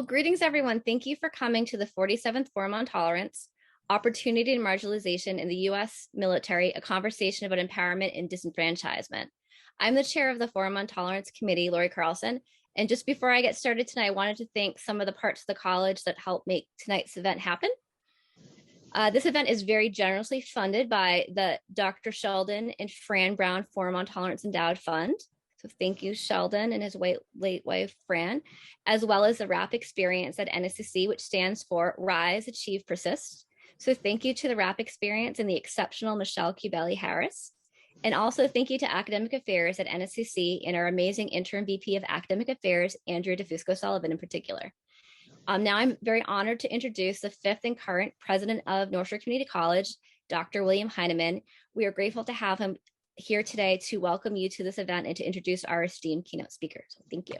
Well, greetings, everyone. Thank you for coming to the 47th Forum on Tolerance, Opportunity and Marginalization in the U.S. Military, a conversation about empowerment and disenfranchisement. I'm the chair of the Forum on Tolerance Committee, Lori Carlson. And just before I get started tonight, I wanted to thank some of the parts of the college that helped make tonight's event happen. This event is very generously funded by the Dr. Sheldon and Fran Brown Forum on Tolerance Endowed Fund. So thank you, Sheldon and his late wife, Fran, as well as the RAP experience at NSCC, which stands for Rise, Achieve, Persist. So thank you to the RAP experience and the exceptional Michelle Cubelli Harris. And also thank you to Academic Affairs at NSCC and our amazing interim VP of Academic Affairs, Andrea DeFusco Sullivan in particular. Now I'm very honored to introduce the fifth and current president of North Shore Community College, Dr. William Heineman. We are grateful to have him here today to welcome you to this event and to introduce our esteemed keynote speaker. So thank you.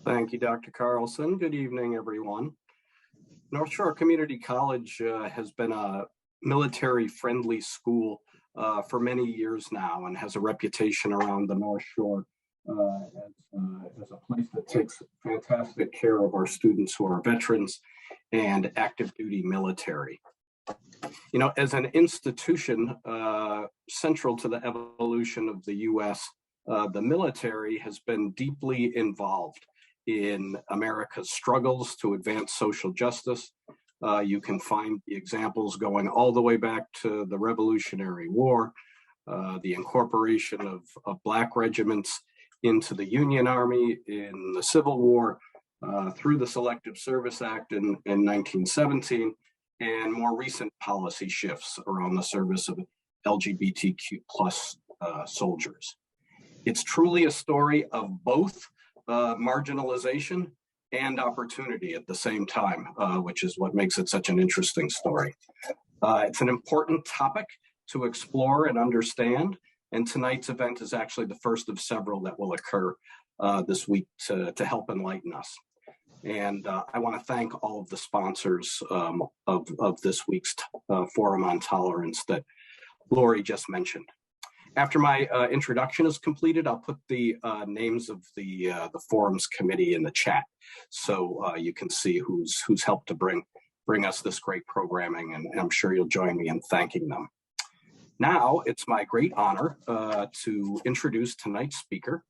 Thank you, Dr. Carlson. Good evening, everyone. North Shore Community College has been a military-friendly school for many years now and has a reputation around the North Shore as a place that takes fantastic care of our students who are veterans and active duty military. You know, as an institution central to the evolution of the U.S., the military has been deeply involved in America's struggles to advance social justice. You can find the examples going all the way back to the Revolutionary War, the incorporation of Black regiments into the Union Army in the Civil War, through the Selective Service Act in 1917, and more recent policy shifts around the service of LGBTQ plus soldiers. It's truly a story of both marginalization and opportunity at the same time, which is what makes it such an interesting story. It's an important topic to explore and understand, and tonight's event is actually the first of several that will occur this week to help enlighten us. And I want to thank all of the sponsors of this week's Forum on Tolerance that Lori just mentioned. After my introduction is completed, I'll put the names of the forum's committee in the chat, so you can see who's helped to bring us this great programming, and I'm sure you'll join me in thanking them. Now, it's my great honor to introduce tonight's speaker,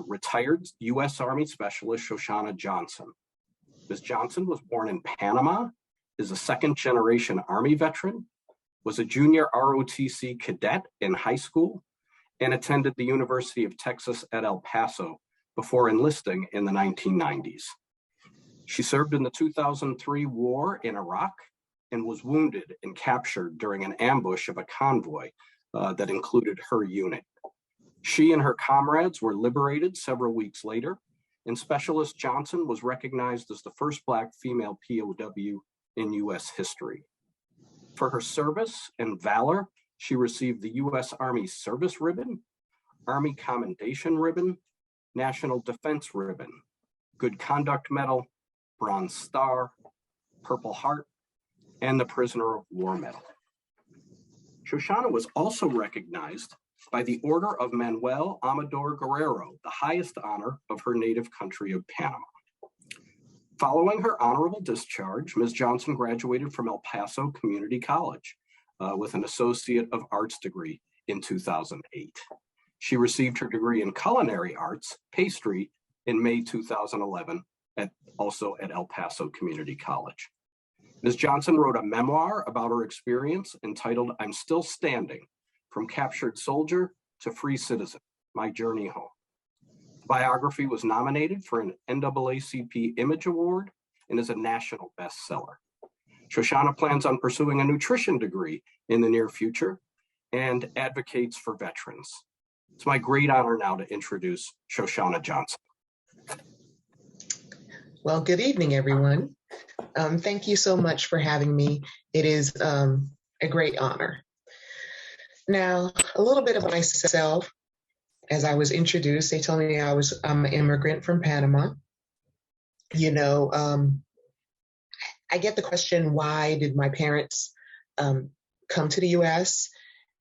retired U.S. Army Specialist Shoshana Johnson. Ms. Johnson was born in Panama, is a second-generation Army veteran, was a junior ROTC cadet in high school, and attended the University of Texas at El Paso before enlisting in the 1990s. She served in the 2003 war in Iraq and was wounded and captured during an ambush of a convoy that included her unit. She and her comrades were liberated several weeks later, and Specialist Johnson was recognized as the first Black female POW in U.S. history. For her service and valor, she received the U.S. Army Service Ribbon, Army Commendation Ribbon, National Defense Ribbon, Good Conduct Medal, Bronze Star, Purple Heart, and the Prisoner of War Medal. Shoshana was also recognized by the Order of Manuel Amador Guerrero, the highest honor of her native country of Panama. Following her honorable discharge, Ms. Johnson graduated from El Paso Community College with an Associate of Arts degree in 2008. She received her degree in Culinary Arts, Pastry, in May 2011, also at El Paso Community College. Ms. Johnson wrote a memoir about her experience entitled "I'm Still Standing: From Captured Soldier to Free Citizen, My Journey Home." The biography was nominated for an NAACP Image Award and is a national bestseller. Shoshana plans on pursuing a nutrition degree in the near future and advocates for veterans. It's my great honor now to introduce Shoshana Johnson. Well, good evening, everyone. Thank you so much for having me. It is a great honor. Now, a little bit about myself. As I was introduced, they told me I'm an immigrant from Panama. You know, I get the question, why did my parents come to the U.S.?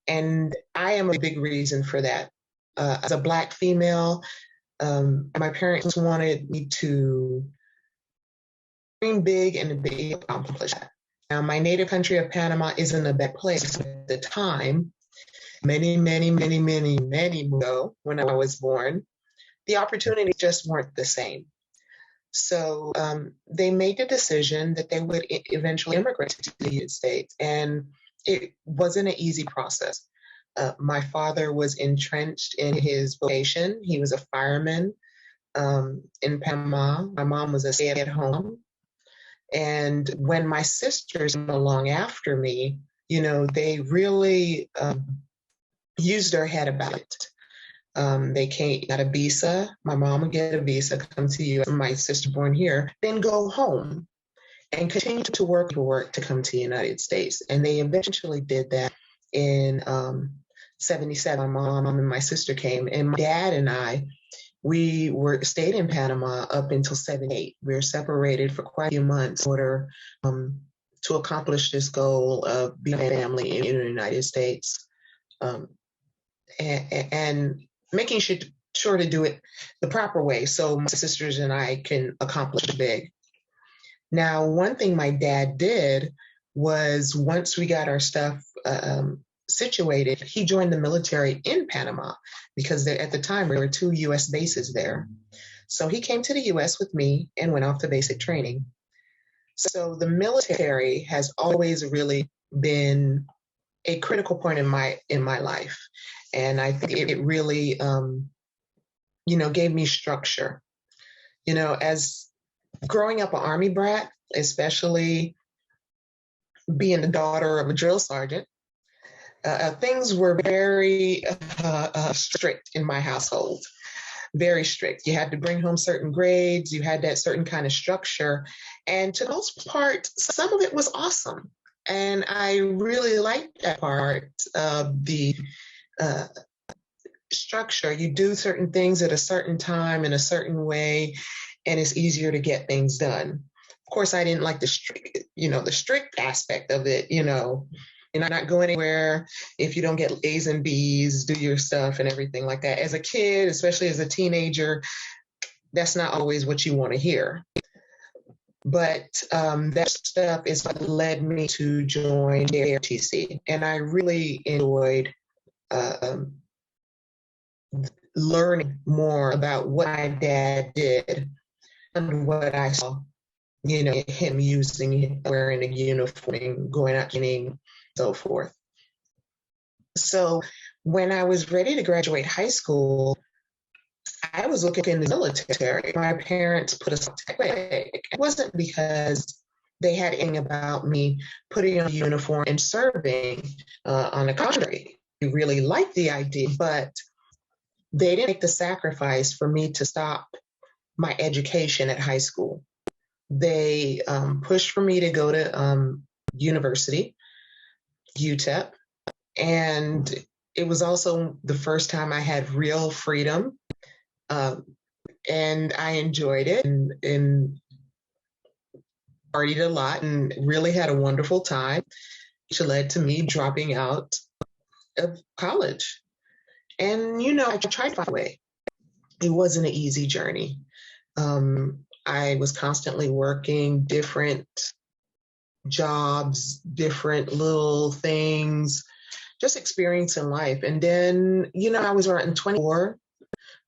And I am a big reason for that. As a Black female, my parents wanted me to dream big and to be able to accomplish that. Now, my native country of Panama isn't a bad place at the time. Many ago, when I was born, the opportunities just weren't the same. So they made the decision that they would eventually immigrate to the United States, and it wasn't an easy process. My father was entrenched in his vocation. He was a fireman in Panama. My mom was a stay-at-home. And when my sisters came along after me, you know, they really used their head about it. They got a visa. My mom would get a visa, come to you, my sister born here, then go home and continue to work to come to the United States. And they eventually did that in 77. My mom and my sister came, and my dad and I, we stayed in Panama up until 78. We were separated for quite a few months in order to accomplish this goal of being a family in the United States. And making sure to do it the proper way so my sisters and I can accomplish big. Now, one thing my dad did was once we got our stuff situated, he joined the military in Panama because at the time there were 2 U.S. bases there. So he came to the U.S. with me and went off to basic training. So the military has always really been a critical point in my life. And I think it really, gave me structure. You know, as growing up an Army brat, especially being the daughter of a drill sergeant, things were very strict in my household, very strict. You had to bring home certain grades, you had that certain kind of structure. And to the most part, some of it was awesome. And I really liked that part of the structure. You do certain things at a certain time in a certain way, and it's easier to get things done. Of course, I didn't like the strict aspect of it. You know, you're not going anywhere if you don't get A's and B's, do your stuff and everything like that. As a kid, especially as a teenager, that's not always what you want to hear. But that stuff is what led me to join JROTC. And I really enjoyed learning more about what my dad did and what I saw, him wearing a uniform, going out training, so forth. So when I was ready to graduate high school, I was looking in the military. My parents put us up to it. It wasn't because they had anything about me putting on a uniform and serving. On the contrary, they really liked the idea, but they didn't make the sacrifice for me to stop my education at high school. They pushed for me to go to university, UTEP, and it was also the first time I had real freedom. And I enjoyed it and partied a lot and really had a wonderful time, which led to me dropping out of college. And, I tried to find a way. It wasn't an easy journey. I was constantly working different jobs, different little things, just experiencing life. And then, I was around 24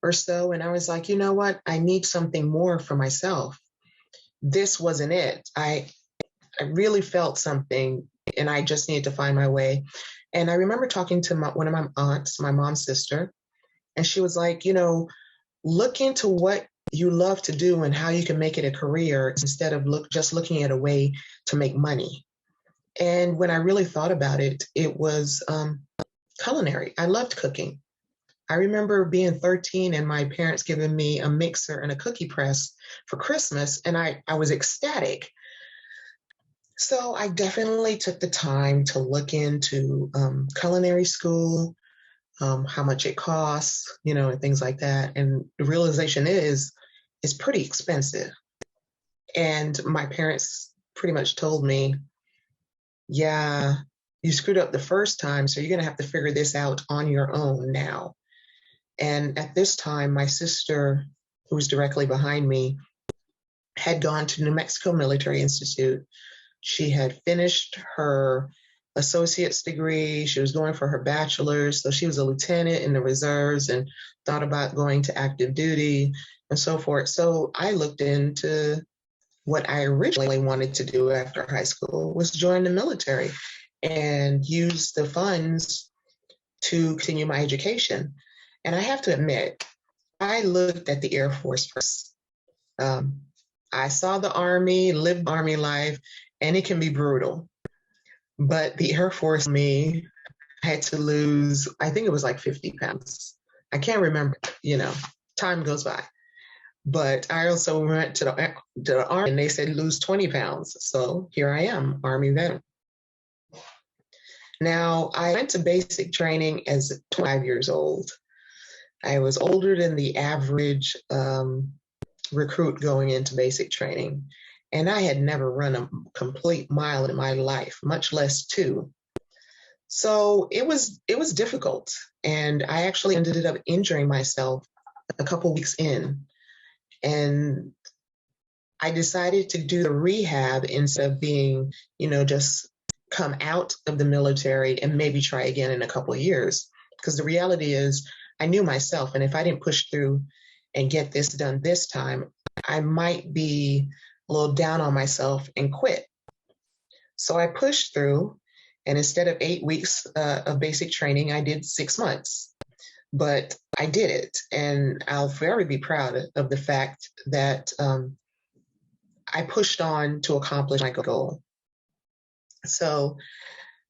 or so, and I was like, you know what? I need something more for myself. This wasn't it. I really felt something, and I just needed to find my way. And I remember talking to one of my aunts, my mom's sister, and she was like, look into what you love to do and how you can make it a career instead of just looking at a way to make money. And when I really thought about it, it was culinary. I loved cooking. I remember being 13 and my parents giving me a mixer and a cookie press for Christmas, and I was ecstatic. So I definitely took the time to look into culinary school, how much it costs, and things like that. And the realization is, it's pretty expensive. And my parents pretty much told me, yeah, you screwed up the first time, so you're going to have to figure this out on your own now. And at this time, my sister, who was directly behind me, had gone to New Mexico Military Institute. She had finished her associate's degree. She was going for her bachelor's. So she was a lieutenant in the reserves and thought about going to active duty and so forth. So I looked into what I originally wanted to do after high school was join the military and use the funds to continue my education. And I have to admit, I looked at the Air Force first. I saw the Army, lived Army life, and it can be brutal. But the Air Force, me, had to lose, I think it was like 50 pounds. I can't remember, time goes by. But I also went to the Army and they said lose 20 pounds. So here I am, Army veteran. Now, I went to basic training as 25 years old. I was older than the average recruit going into basic training. And I had never run a complete mile in my life, much less two. So it was difficult. And I actually ended up injuring myself a couple weeks in. And I decided to do the rehab instead of being, just come out of the military and maybe try again in a couple of years. Because the reality is I knew myself. And if I didn't push through and get this done this time, I might be a little down on myself and quit. So I pushed through, and instead of 8 weeks of basic training, I did 6 months. But I did it, and I'll forever be proud of the fact that I pushed on to accomplish my goal. So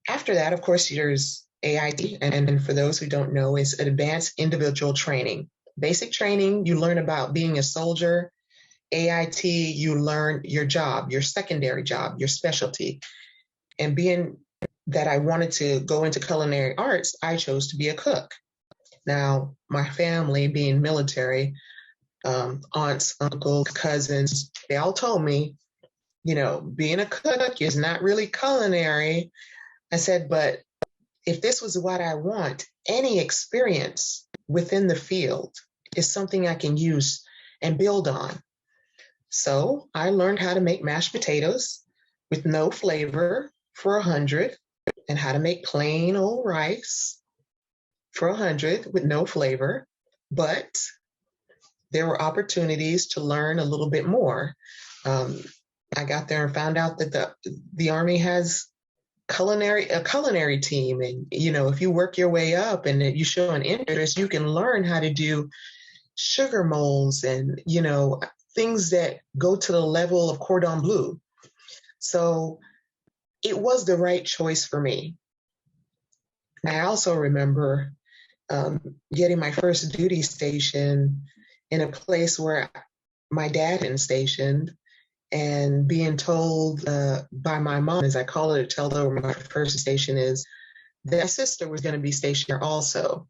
after that, of course, there's AIT, and for those who don't know, it's advanced individual training. Basic training, you learn about being a soldier. AIT, you learn your job, your secondary job, your specialty. And being that I wanted to go into culinary arts, I chose to be a cook. Now, my family being military, aunts, uncles, cousins, they all told me, being a cook is not really culinary. I said, but if this was what I want, any experience within the field is something I can use and build on. So I learned how to make mashed potatoes with no flavor for 100, and how to make plain old rice for 100 with no flavor. But there were opportunities to learn a little bit more. I got there and found out that the Army has a culinary team. And, if you work your way up and you show an interest, you can learn how to do sugar molds and, things that go to the level of cordon bleu. So it was the right choice for me. I also remember getting my first duty station in a place where my dad had been stationed, and being told by my mom, as I call her to tell her where my first station is, that my sister was going to be stationed there also.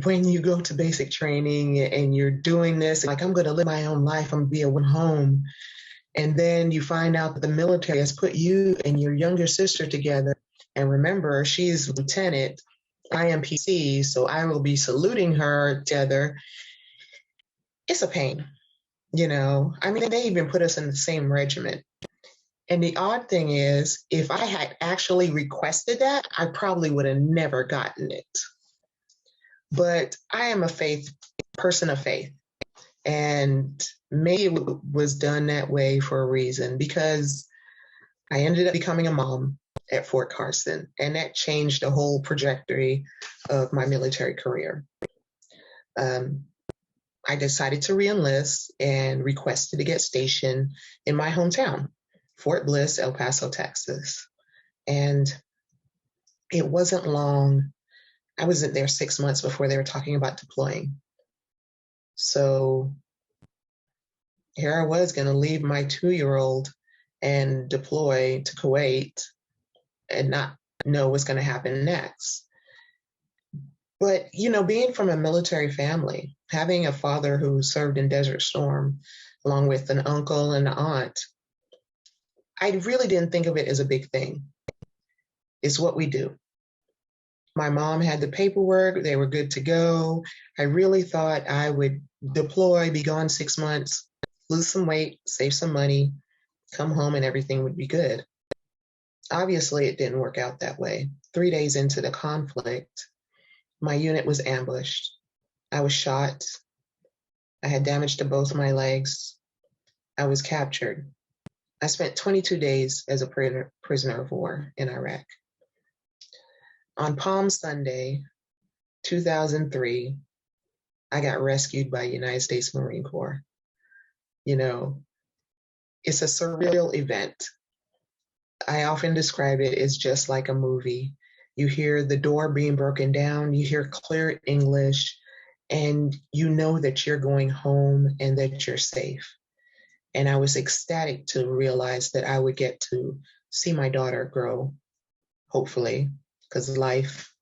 When you go to basic training and you're doing this, like, I'm going to live my own life, I'm going to be a one home. And then you find out that the military has put you and your younger sister together. And remember, she's lieutenant, I am PC, so I will be saluting her together. It's a pain, they even put us in the same regiment. And the odd thing is, if I had actually requested that, I probably would have never gotten it. But I am a person of faith. And maybe it was done that way for a reason, because I ended up becoming a mom at Fort Carson, and that changed the whole trajectory of my military career. I decided to reenlist and requested to get stationed in my hometown, Fort Bliss, El Paso, Texas. And it wasn't long. I wasn't there 6 months before they were talking about deploying. So here I was going to leave my 2-year-old and deploy to Kuwait and not know what's going to happen next. But, being from a military family, having a father who served in Desert Storm, along with an uncle and an aunt, I really didn't think of it as a big thing. It's what we do. My mom had the paperwork, they were good to go. I really thought I would deploy, be gone 6 months, lose some weight, save some money, come home, and everything would be good. Obviously, it didn't work out that way. 3 days into the conflict, my unit was ambushed. I was shot. I had damage to both my legs. I was captured. I spent 22 days as a prisoner of war in Iraq. On Palm Sunday, 2003, I got rescued by United States Marine Corps. You know, it's a surreal event. I often describe it as just like a movie. You hear the door being broken down, you hear clear English, and you know that you're going home and that you're safe. And I was ecstatic to realize that I would get to see my daughter grow, hopefully, because life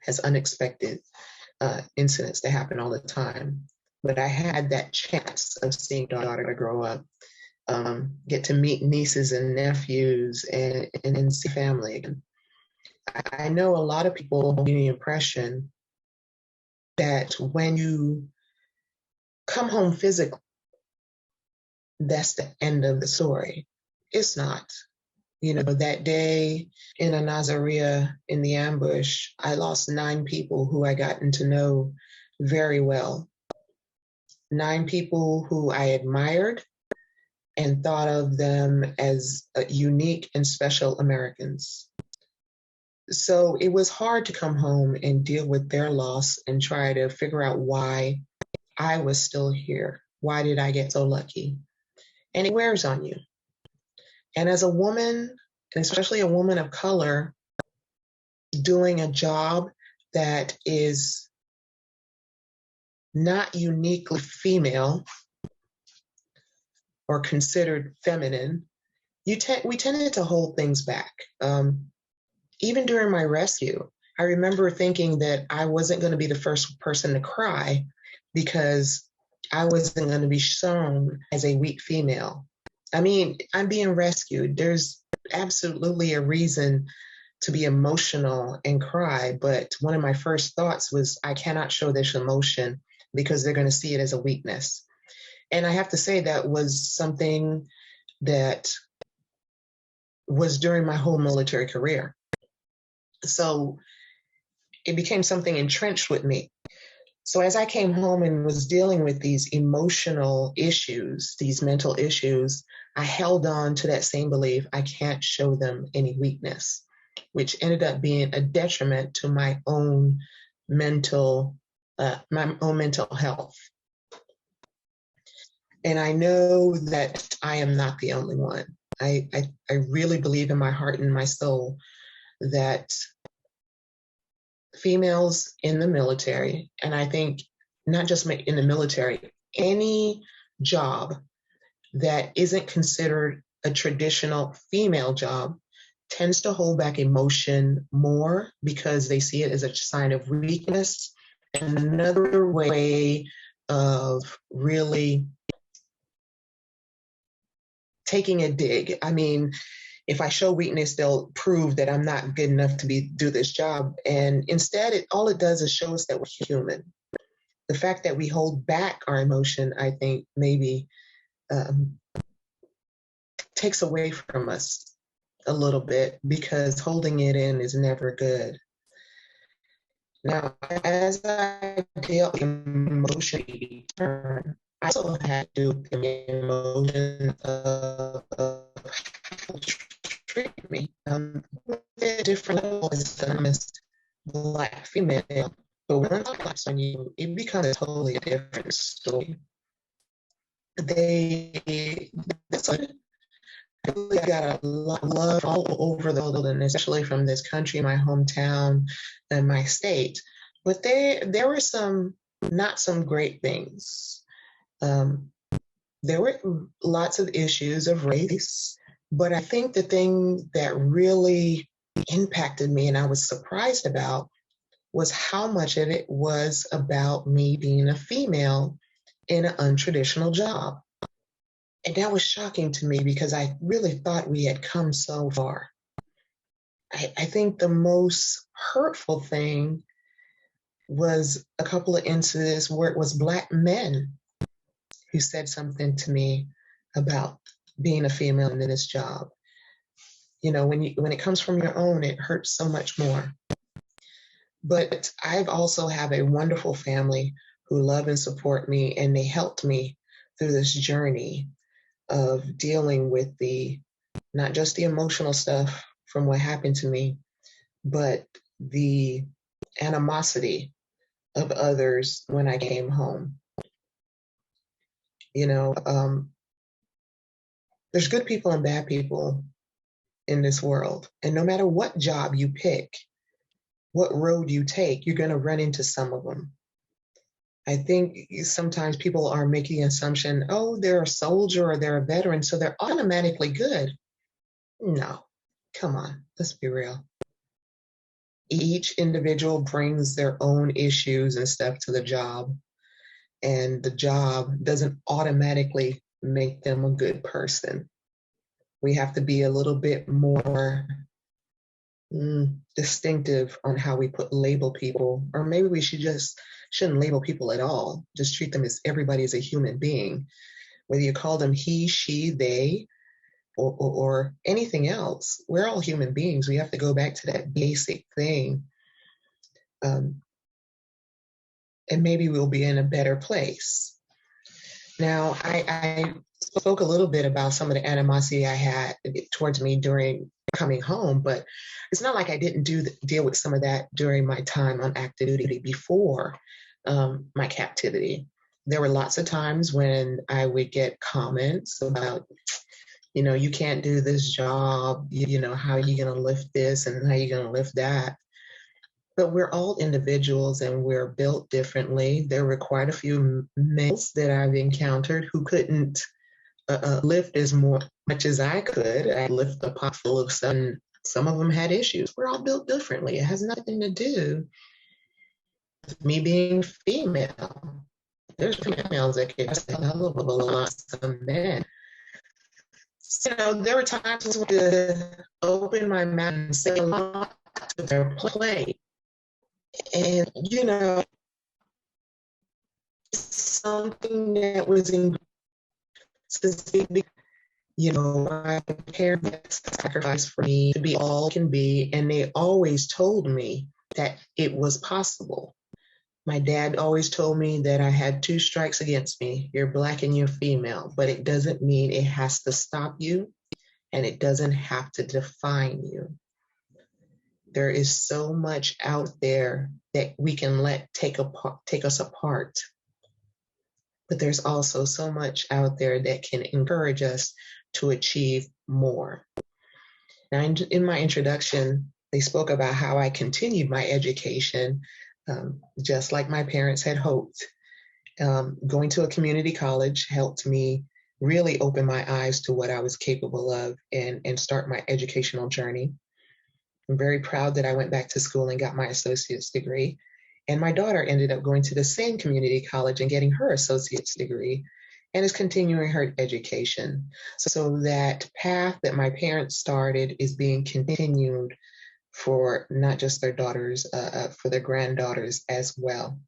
has unexpected incidents that happen all the time. But I had that chance of seeing my daughter grow up, get to meet nieces and nephews and see family again. I know a lot of people get the impression that when you come home physically, that's the end of the story. It's not. You know, that day in a Nazaria in the ambush, I lost 9 people who I gotten to know very well. 9 people who I admired and thought of them as unique and special Americans. So it was hard to come home and deal with their loss and try to figure out why I was still here. Why did I get so lucky? And it wears on you. And as a woman, and especially a woman of color, doing a job that is not uniquely female or considered feminine, we tended to hold things back. Even during my rescue, I remember thinking that I wasn't going to be the first person to cry because I wasn't going to be shown as a weak female. I mean, I'm being rescued. There's absolutely a reason to be emotional and cry, but one of my first thoughts was, I cannot show this emotion because they're going to see it as a weakness. And I have to say that was something that was during my whole military career. So it became something entrenched with me. So as I came home and was dealing with these emotional issues, these mental issues, I held on to that same belief, I can't show them any weakness, which ended up being a detriment to my own mental health. And I know that I am not the only one. I really believe in my heart and my soul that females in the military, and I think not just in the military, any job that isn't considered a traditional female job tends to hold back emotion more because they see it as a sign of weakness and another way of really taking a dig. I mean, if I show weakness, they'll prove that I'm not good enough to do this job. And instead, all it does is show us that we're human. The fact that we hold back our emotion, I think, maybe takes away from us a little bit because holding it in is never good. Now, as I dealt with emotion return, I also had to do with the emotion of how to treat me. At different levels, I'm a Black female, but when I talk on you, it becomes a totally different story. I got a lot of love all over the world, and especially from this country, my hometown, and my state. But there were some not some great things. There were lots of issues of race, but I think the thing that really impacted me and I was surprised about was how much of it was about me being a female in an untraditional job. And that was shocking to me because I really thought we had come so far. I think the most hurtful thing was a couple of incidents where it was Black men who said something to me about being a female in this job. You know, when it comes from your own, it hurts so much more. But I've also have a wonderful family who love and support me, and they helped me through this journey of dealing with not just the emotional stuff from what happened to me, but the animosity of others when I came home. You know, there's good people and bad people in this world. And no matter what job you pick, what road you take, you're going to run into some of them. I think sometimes people are making the assumption, oh, they're a soldier or they're a veteran, so they're automatically good. No, come on, let's be real. Each individual brings their own issues and stuff to the job, and the job doesn't automatically make them a good person. We have to be a little bit more distinctive on how we label people, or maybe we shouldn't label people at all. Just treat them as everybody as a human being, whether you call them he, she, they, or anything else. We're all human beings. We have to go back to that basic thing, and maybe we'll be in a better place. Now, I spoke a little bit about some of the animosity I had towards me during coming home, but it's not like I didn't deal with some of that during my time on active duty before my captivity. There were lots of times when I would get comments about, you know, you can't do this job, you know, how are you going to lift this and how are you going to lift that? But we're all individuals and we're built differently. There were quite a few males that I've encountered who couldn't lift as much as I could. I lift a pot full of stuff, and some of them had issues. We're all built differently. It has nothing to do with me being female. There's females that can say a hell of a lot of men. So, you know, there were times when I open my mouth and say a lot to their plate. And, you know, something that was in specific, you know, my parents sacrificed for me to be all I can be, and they always told me that it was possible. My dad always told me that I had 2 strikes against me. You're Black and you're female, but it doesn't mean it has to stop you, and it doesn't have to define you. There is so much out there that we can let take us apart. But there's also so much out there that can encourage us to achieve more. Now, in my introduction, they spoke about how I continued my education, just like my parents had hoped. Going to a community college helped me really open my eyes to what I was capable of and start my educational journey. I'm very proud that I went back to school and got my associate's degree. And my daughter ended up going to the same community college and getting her associate's degree and is continuing her education. So that path that my parents started is being continued for not just their daughters, for their granddaughters as well.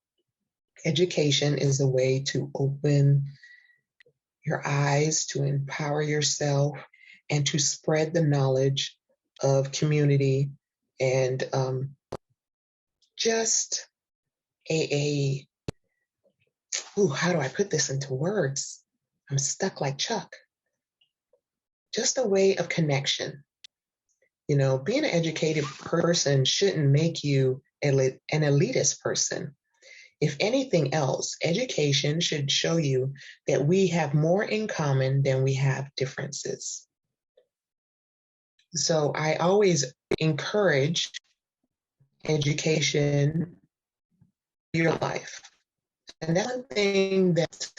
Education is a way to open your eyes, to empower yourself, and to spread the knowledge of community and just how do I put this into words? I'm stuck like Chuck. Just a way of connection. You know, being an educated person shouldn't make you an elitist person. If anything else, education should show you that we have more in common than we have differences. So I always encourage education in your life. And that's one thing that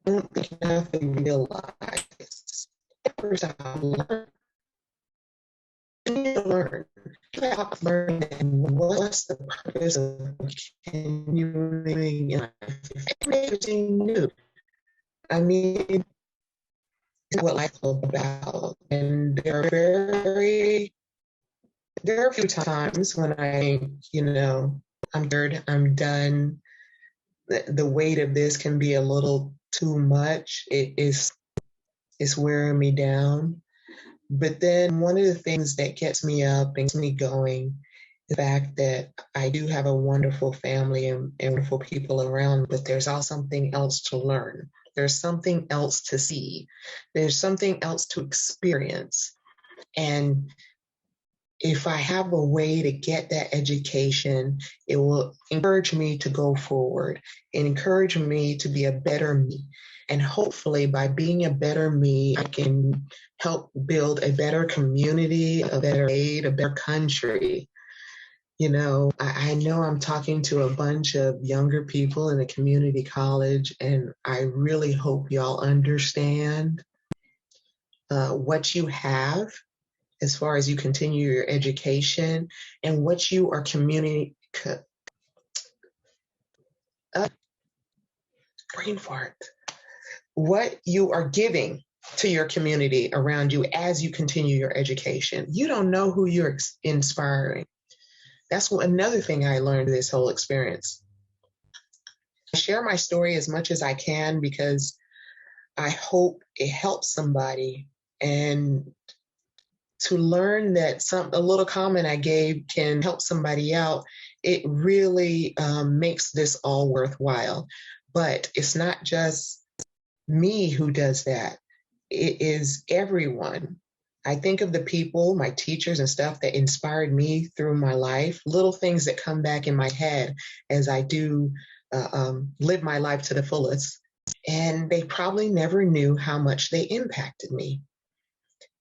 I don't think enough people realize. First, I learn. You need to learn. You have to learn what's the purpose of continuing in life. Everything new. I mean, it's what life is about. And there are very There are a few times when I'm tired, I'm done. The weight of this can be a little too much. It's wearing me down. But then one of the things that gets me up and gets me going is the fact that I do have a wonderful family and wonderful people around, but there's also something else to learn. There's something else to see. There's something else to experience. And if I have a way to get that education, it will encourage me to go forward and encourage me to be a better me. And hopefully by being a better me, I can help build a better community, a better aid, a better country. I know I'm talking to a bunch of younger people in a community college, and I really hope y'all understand what you have as far as you continue your education and what you are brain fart, what you are giving to your community around you as you continue your education. You don't know who you're inspiring. That's another thing I learned this whole experience. I share my story as much as I can because I hope it helps somebody, and to learn that a little comment I gave can help somebody out, it really makes this all worthwhile. But it's not just me who does that. It is everyone. I think of the people, my teachers and stuff that inspired me through my life, little things that come back in my head as I do live my life to the fullest. And they probably never knew how much they impacted me.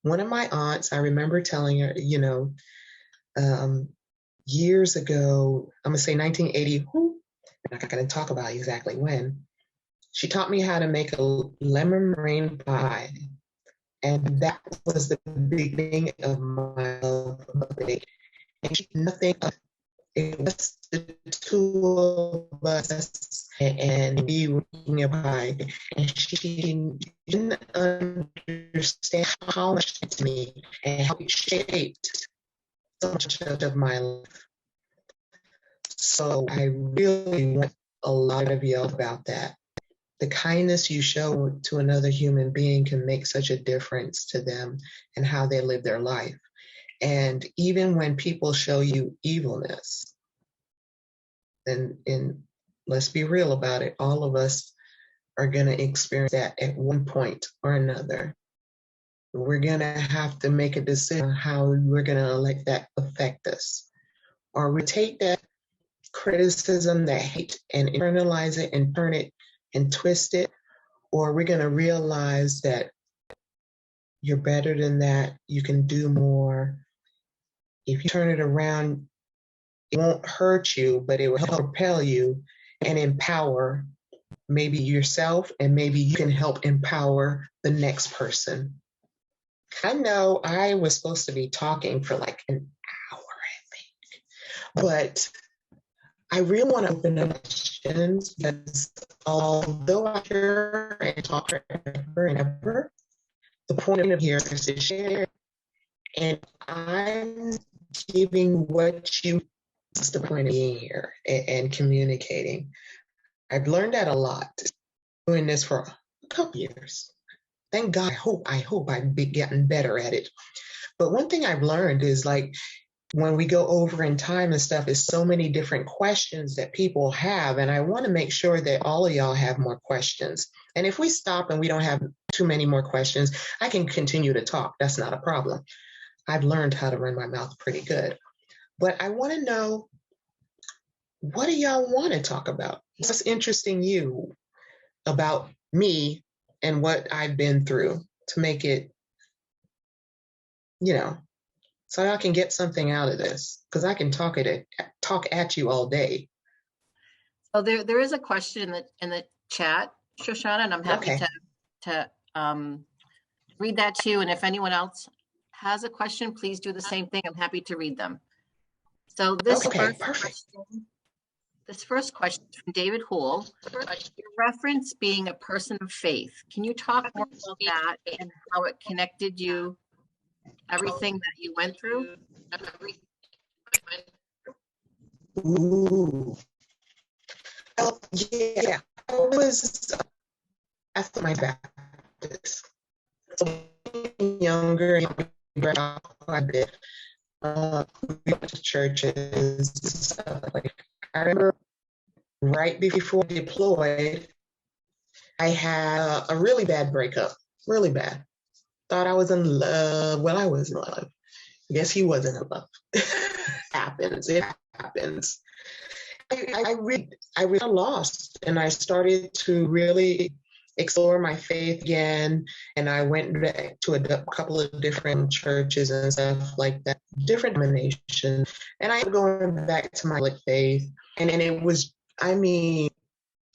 One of my aunts, I remember telling her, years ago, I'm going to say 1980, I'm not going to talk about exactly when, she taught me how to make a lemon meringue pie. And that was the beginning of my love of baking. And she nothing, it was the two of us and we were making a pie. And she didn't understand how much to me and how it shaped so much of my life. So I really want a lot of y'all about that. The kindness you show to another human being can make such a difference to them and how they live their life. And even when people show you evilness, and let's be real about it, all of us are going to experience that at one point or another. We're going to have to make a decision on how we're going to let that affect us. Or we take that criticism, that hate, and internalize it and turn it and twist it, or we're going to realize that you're better than that. You can do more. If you turn it around, it won't hurt you, but it will help propel you and empower maybe yourself, and maybe you can help empower the next person. I know I was supposed to be talking for like an hour, I think, but I really want to open up questions, because although I hear and talk forever and ever, the point of here is to share. And I'm giving what you, that's the point of being here and communicating. I've learned that a lot, doing this for a couple years. Thank God, I hope I've been getting better at it. But one thing I've learned is, like, when we go over in time and stuff, is so many different questions that people have. And I want to make sure that all of y'all have more questions. And if we stop and we don't have too many more questions, I can continue to talk. That's not a problem. I've learned how to run my mouth pretty good. But I want to know, what do y'all want to talk about? What's interesting you about me and what I've been through, to make it, so y'all can get something out of this, because I can talk at you all day. So there is a question in the chat, Shoshana, and I'm happy to read that to you. And if anyone else has a question, please do the same thing. I'm happy to read them. So this first question is from David Houle. Your reference being a person of faith. Can you talk more about that and how it connected you, everything that you went through? Ooh. Well, yeah, I was after my Baptist. So younger, quite a bit. We went to churches. Like I remember right before I deployed, I had a really bad breakup, really bad. Thought I was in love. Well, I was in love. I guess he wasn't in love. Happens. It happens. I really lost, and I started to really explore my faith again. And I went back to a couple of different churches and stuff like that, different denominations. And I am going back to my faith. And it was, I mean,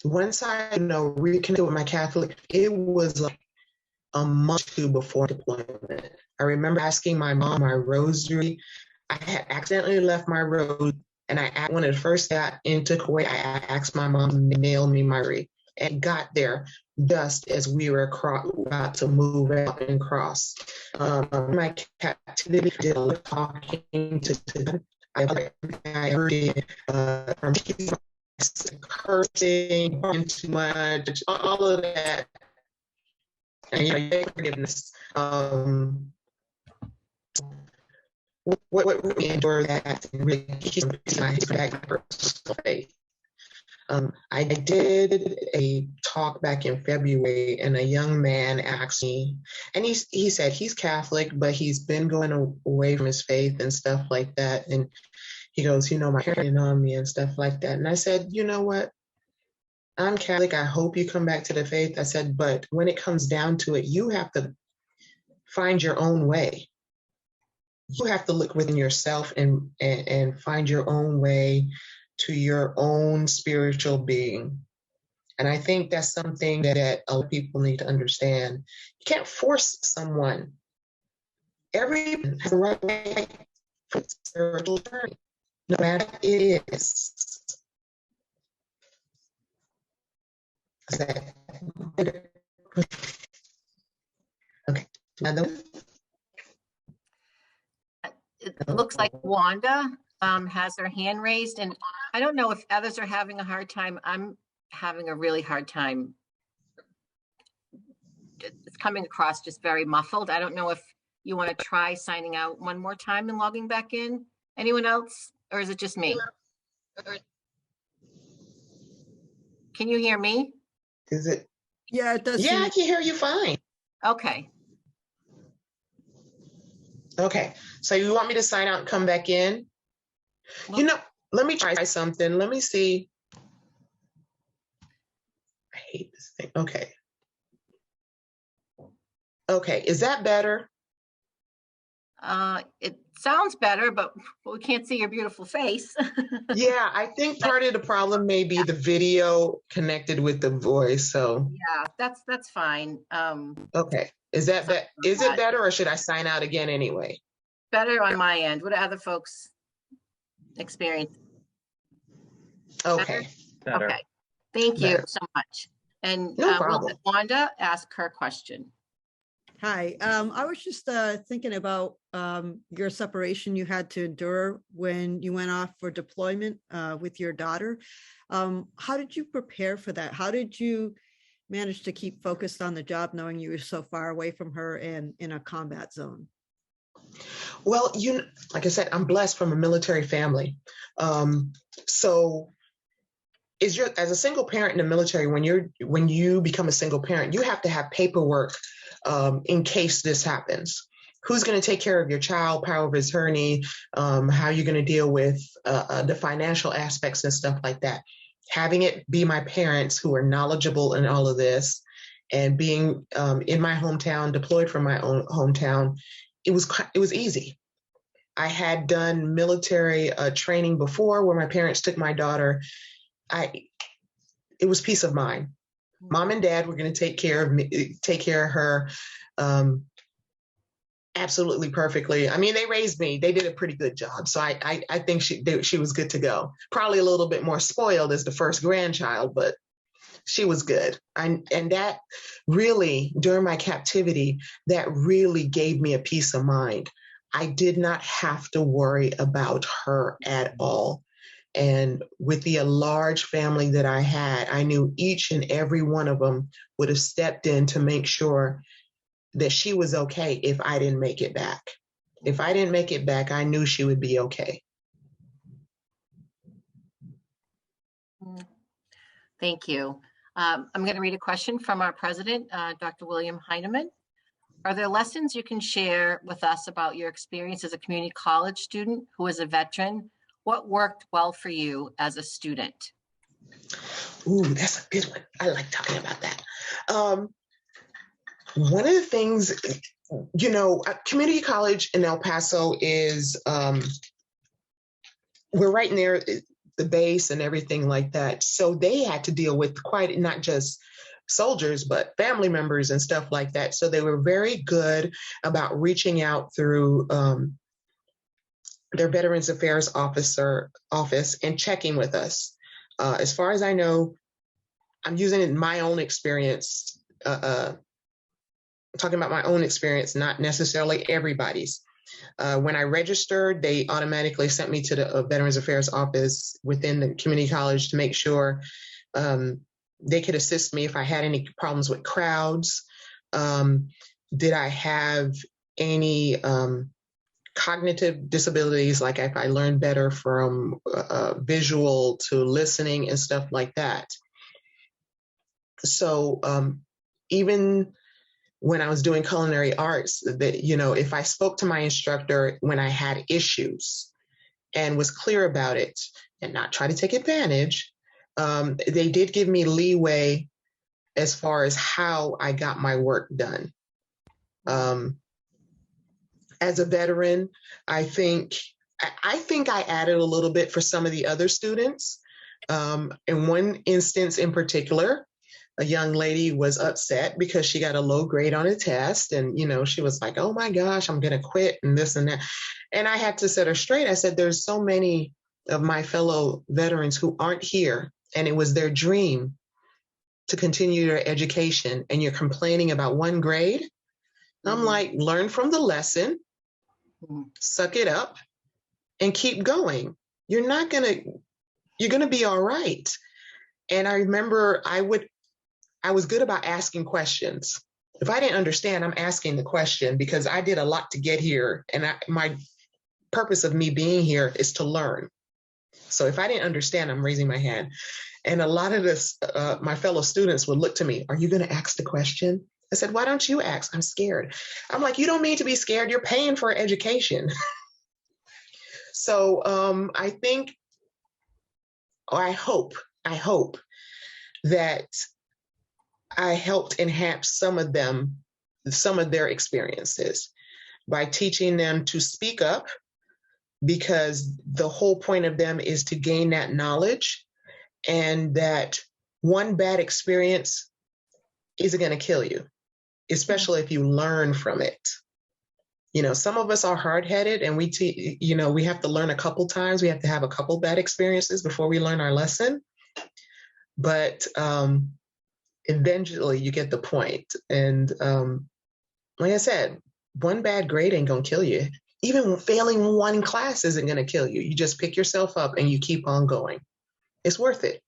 once I, reconnected with my Catholic, it was like a month or two before deployment. I remember asking my mom my rosary. I had accidentally left my rosary, and when it first got into Kuwait, I asked my mom to mail me my Nyree, and got there just as we were about to move out and cross. My captivity, did a lot of talking to I heard did, from cursing, too much, all of that. And forgiveness. What really endured that and really my personal faith. I did a talk back in February, and a young man asked me, and he said he's Catholic, but he's been going away from his faith and stuff like that. And he goes, my parents on me and stuff like that. And I said, you know what? I'm Catholic. I hope you come back to the faith. I said, but when it comes down to it, you have to find your own way. You have to look within yourself and find your own way to your own spiritual being. And I think that's something that a lot of people need to understand. You can't force someone. Everyone has the right way for spiritual journey, no matter what it is. Okay. It looks like Wanda has her hand raised, and I don't know if others are having a hard time. I'm having a really hard time. It's coming across just very muffled. I don't know if you want to try signing out one more time and logging back in. Anyone else, or is it just me? Can you hear me? Is it? Yeah, it does. Yeah, I can hear you fine. Okay. Okay, so you want me to sign out and come back in? Well, let me try something. Let me see. I hate this thing. Okay. Okay, is that better? It sounds better, but we can't see your beautiful face. Yeah, I think part of the problem may be the video connected with the voice. So yeah, that's fine. Okay, is it better, or should I sign out again anyway? Better on my end. What do other folks experience? Okay. Better? Okay. Thank you so much. And no problem. We'll let Wanda ask her question. Hi, I was just thinking about your separation you had to endure when you went off for deployment with your daughter. How did you prepare for that? How did you manage to keep focused on the job knowing you were so far away from her and in a combat zone? Well, like I said, I'm blessed from a military family. So as a single parent in the military, when you become a single parent, you have to have paperwork in case this happens. Who's going to take care of your child, power of attorney, how you're going to deal with the financial aspects and stuff like that. Having it be my parents who are knowledgeable in all of this, and being in my hometown, deployed from my own hometown, it was easy. I had done military training before where my parents took my daughter. It was peace of mind. Mom and dad were going to take care of her absolutely perfectly. I mean, they raised me. They did a pretty good job. So I think she was good to go. Probably a little bit more spoiled as the first grandchild, but she was good. And that really, during my captivity, that really gave me a peace of mind. I did not have to worry about her at all. And with the large family that I had, I knew each and every one of them would have stepped in to make sure that she was okay if I didn't make it back. If I didn't make it back, I knew she would be okay. Thank you. I'm going to read a question from our president, Dr. William Heineman. Are there lessons you can share with us about your experience as a community college student who is a veteran? What worked well for you as a student? Ooh, that's a good one. I like talking about that. One of the things, community college in El Paso is, we're right near the base and everything like that. So they had to deal with quite, not just soldiers, but family members and stuff like that. So they were very good about reaching out through their Veterans Affairs office and checking with us. As far as I know, I'm using my own experience, talking about my own experience, not necessarily everybody's. When I registered, they automatically sent me to the Veterans Affairs office within the community college to make sure they could assist me if I had any problems with crowds. Did I have any cognitive disabilities, like if I learned better from visual to listening and stuff like that. So even when I was doing culinary arts, that, if I spoke to my instructor when I had issues and was clear about it and not try to take advantage, they did give me leeway as far as how I got my work done. As a veteran, I think I added a little bit for some of the other students. In one instance in particular, a young lady was upset because she got a low grade on a test. And, she was like, oh my gosh, I'm going to quit and this and that. And I had to set her straight. I said, there's so many of my fellow veterans who aren't here, and it was their dream to continue their education, and you're complaining about one grade. I'm like, learn from the lesson, suck it up, and keep going. You're going to be all right. And I remember I was good about asking questions. If I didn't understand, I'm asking the question, because I did a lot to get here. And my purpose of me being here is to learn. So if I didn't understand, I'm raising my hand. And a lot of this, my fellow students would look to me, are you going to ask the question? I said, why don't you ask? I'm scared. I'm like, you don't need to be scared. You're paying for education. So I think, or I hope that I helped enhance some of their experiences by teaching them to speak up, because the whole point of them is to gain that knowledge, and that one bad experience isn't going to kill you, especially if you learn from it. Some of us are hard-headed, and we have to learn a couple times. We have to have a couple bad experiences before we learn our lesson. But eventually you get the point. And like I said, one bad grade ain't going to kill you. Even failing one class isn't going to kill you. You just pick yourself up and you keep on going. It's worth it.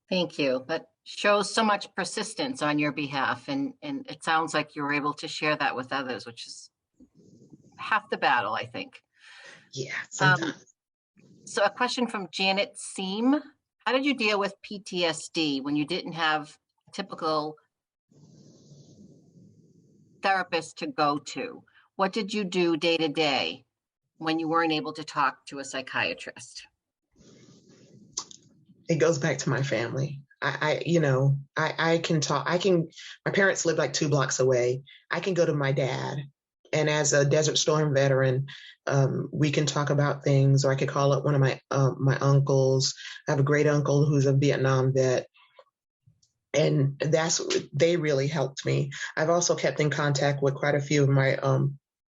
Thank you. That shows so much persistence on your behalf. And it sounds like you were able to share that with others, which is half the battle, I think. Yeah, sometimes. So a question from Janet Seam. How did you deal with PTSD when you didn't have a typical therapist to go to? What did you do day to day when you weren't able to talk to a psychiatrist? It goes back to my family. I can talk. My parents live like 2 blocks away. I can go to my dad. And as a Desert Storm veteran, we can talk about things, or I could call up one of my uncles. I have a great uncle who's a Vietnam vet. And they really helped me. I've also kept in contact with quite a few of my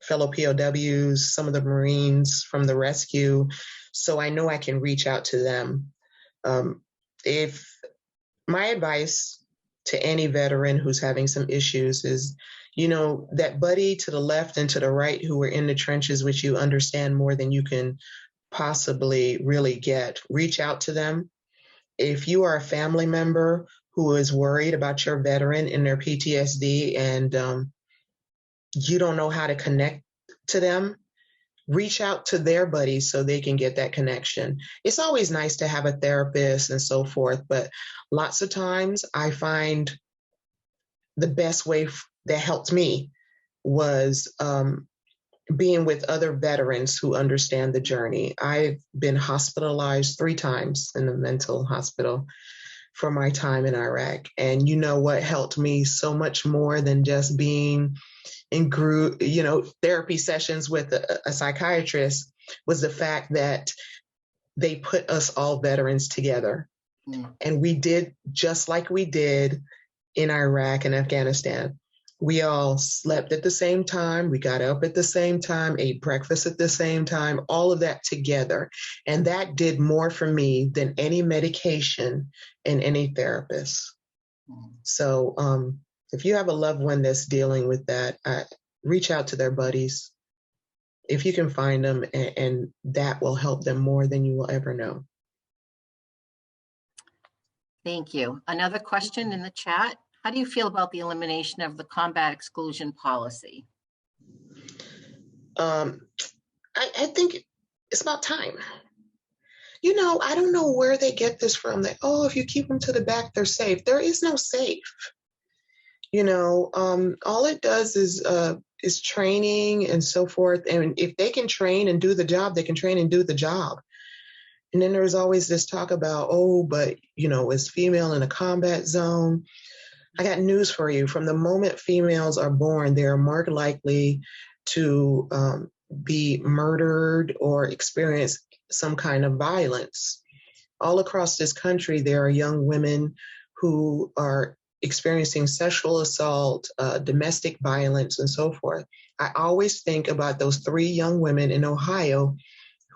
fellow POWs, some of the Marines from the rescue. So I know I can reach out to them. If my advice to any veteran who's having some issues is, that buddy to the left and to the right who are in the trenches, which you understand more than you can possibly really get. Reach out to them. If you are a family member who is worried about your veteran and their PTSD and you don't know how to connect to them, reach out to their buddies so they can get that connection. It's always nice to have a therapist and so forth, but lots of times I find the best way that helped me was being with other veterans who understand the journey. I've been hospitalized 3 times in the mental hospital for my time in Iraq. And you know what helped me so much more than just being in group, therapy sessions with a psychiatrist was the fact that they put us all veterans together. And we did just like we did in Iraq and Afghanistan. We all slept at the same time. We got up at the same time, ate breakfast at the same time, all of that together. And that did more for me than any medication and any therapist. So if you have a loved one that's dealing with that, reach out to their buddies if you can find them, and that will help them more than you will ever know. Thank you. Another question in the chat. How do you feel about the elimination of the combat exclusion policy? I think it's about time. I don't know where they get this from, that, if you keep them to the back, they're safe. There is no safe. All it does is training and so forth. And if they can train and do the job, they can train and do the job. And then there's always this talk about, but, is female in a combat zone? I got news for you. From the moment females are born, they are more likely to be murdered or experience some kind of violence. All across this country, there are young women who are experiencing sexual assault, domestic violence, and so forth. I always think about those 3 young women in Ohio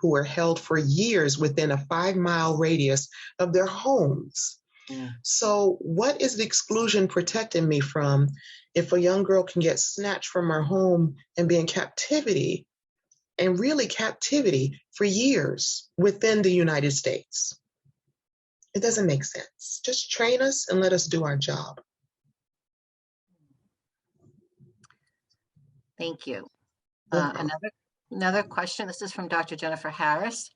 who were held for years within a 5-mile radius of their homes. So what is the exclusion protecting me from if a young girl can get snatched from her home and be in captivity, and really captivity for years within the United States? It doesn't make sense. Just train us and let us do our job. Thank you. Another question. This is from Dr. Jennifer Harris.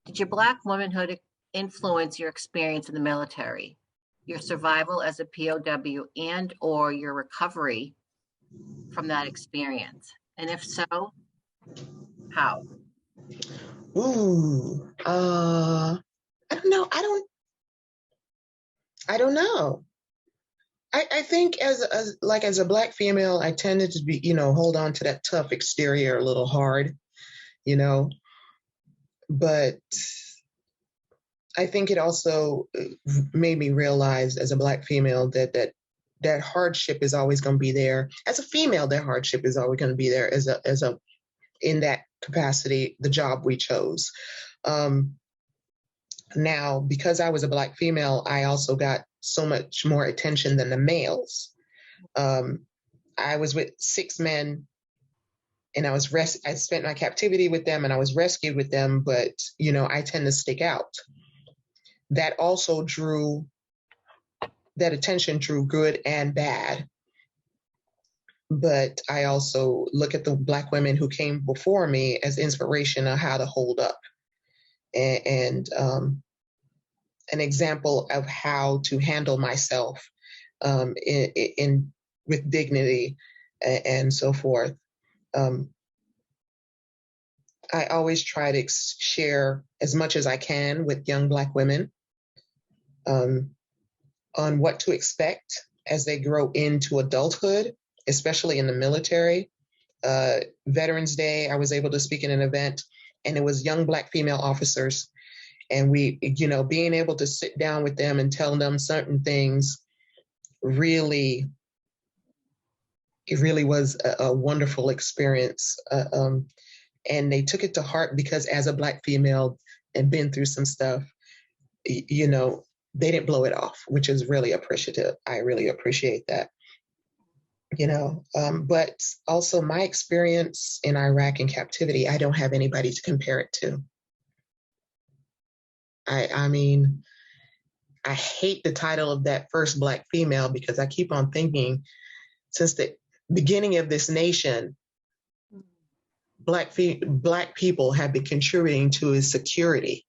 Did your Black womanhood influence your experience in the military, your survival as a POW, and or your recovery from that experience? And if so, how? I don't know. I don't know. I think as a Black female, I tended to be, hold on to that tough exterior a little hard, but I think it also made me realize as a Black female that hardship is always going to be there. As a female, that hardship is always going to be there in that capacity, the job we chose. Now, because I was a Black female, I also got so much more attention than the males. I was with 6 men, and I spent my captivity with them, and I was rescued with them, but, I tend to stick out. That also that attention drew good and bad. But I also look at the Black women who came before me as inspiration of how to hold up, and an example of how to handle myself with dignity and so forth. I always try to share as much as I can with young Black women on what to expect as they grow into adulthood, especially in the military. Veterans Day, I was able to speak in an event, and it was young Black female officers. And we, being able to sit down with them and tell them certain things it really was a wonderful experience. And they took it to heart because as a Black female and been through some stuff, they didn't blow it off, which is really appreciative. I really appreciate that. But also my experience in Iraq in captivity, I don't have anybody to compare it to. I mean, I hate the title of that first Black female because I keep on thinking since the beginning of this nation, Black people have been contributing to its security.